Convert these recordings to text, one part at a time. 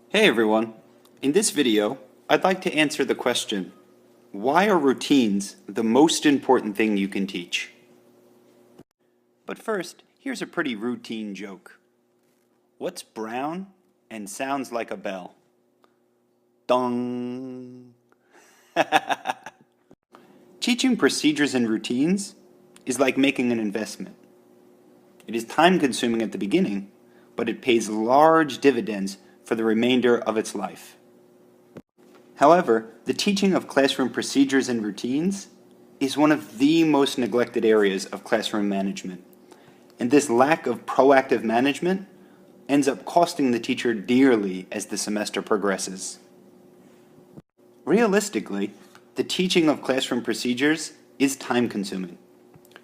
Hey everyone! In this video, I'd like to answer the question, why are routines the most important thing you can teach? But first, here's a pretty routine joke. What's brown and sounds like a bell? Dong! Teaching procedures and routines is like making an investment. It is time-consuming at the beginning, but it pays large dividends for the remainder of its life. However, the teaching of classroom procedures and routines is one of the most neglected areas of classroom management. And this lack of proactive management ends up costing the teacher dearly as the semester progresses. Realistically, the teaching of classroom procedures is time-consuming.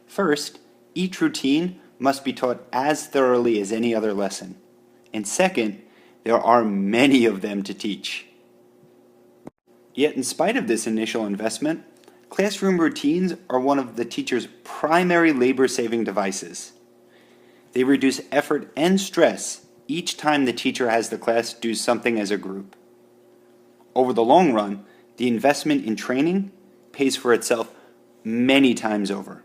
First, each routine must be taught as thoroughly as any other lesson. And second, there are many of them to teach. Yet in spite of this initial investment, classroom routines are one of the teacher's primary labor-saving devices. They reduce effort and stress each time the teacher has the class do something as a group. Over the long run, the investment in training pays for itself many times over.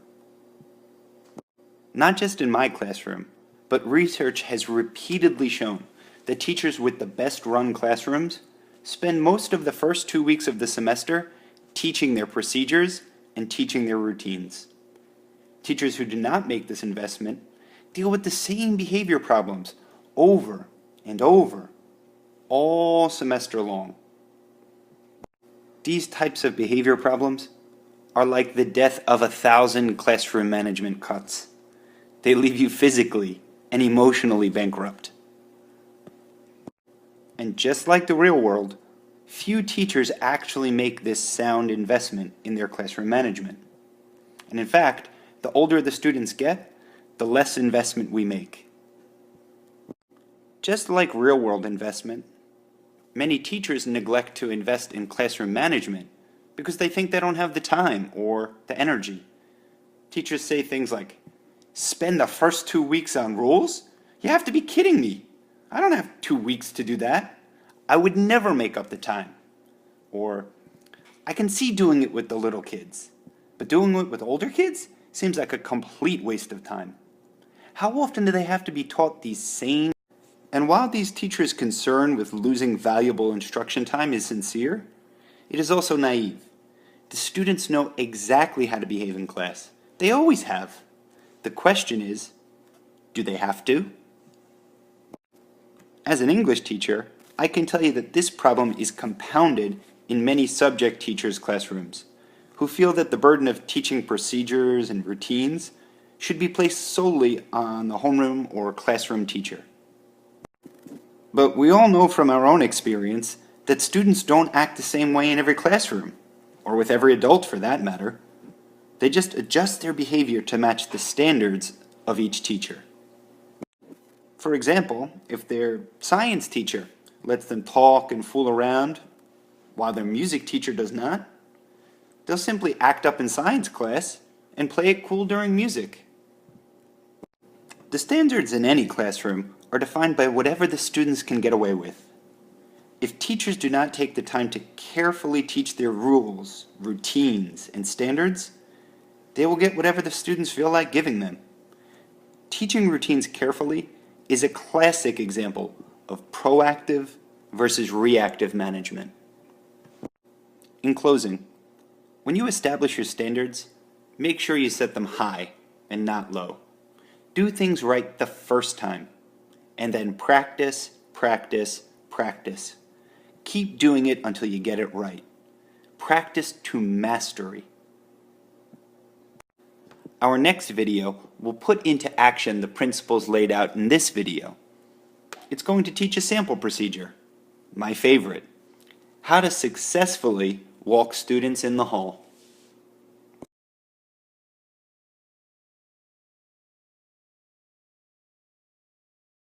Not just in my classroom, but research has repeatedly shown that teachers with the best run classrooms spend most of the first 2 weeks of the semester teaching their procedures and teaching their routines. Teachers who do not make this investment deal with the same behavior problems over and over, all semester long. These types of behavior problems are like the death of 1,000 classroom management cuts. They leave you physically and emotionally bankrupt. And just like the real world, few teachers actually make this sound investment in their classroom management. And in fact, the older the students get, the less investment we make. Just like real-world investment, many teachers neglect to invest in classroom management because they think they don't have the time or the energy. Teachers say things like, "Spend the first 2 weeks on rules? You have to be kidding me. I don't have 2 weeks to do that. I would never make up the time." Or, "I can see doing it with the little kids, but doing it with older kids seems like a complete waste of time. How often do they have to be taught these same?" And while these teachers' concern with losing valuable instruction time is sincere, it is also naive. The students know exactly how to behave in class. They always have. The question is, do they have to? As an English teacher, I can tell you that this problem is compounded in many subject teachers' classrooms, who feel that the burden of teaching procedures and routines should be placed solely on the homeroom or classroom teacher. But we all know from our own experience that students don't act the same way in every classroom, or with every adult for that matter. They just adjust their behavior to match the standards of each teacher. For example, if their science teacher lets them talk and fool around while their music teacher does not, they'll simply act up in science class and play it cool during music. The standards in any classroom are defined by whatever the students can get away with. If teachers do not take the time to carefully teach their rules, routines, and standards, they will get whatever the students feel like giving them. Teaching routines carefully is a classic example of proactive versus reactive management. In closing, when you establish your standards, make sure you set them high and not low. Do things right the first time, and then practice, practice, practice. Keep doing it until you get it right. Practice to mastery. Our next video will put into action the principles laid out in this video. It's going to teach a sample procedure, my favorite, how to successfully walk students in the hall.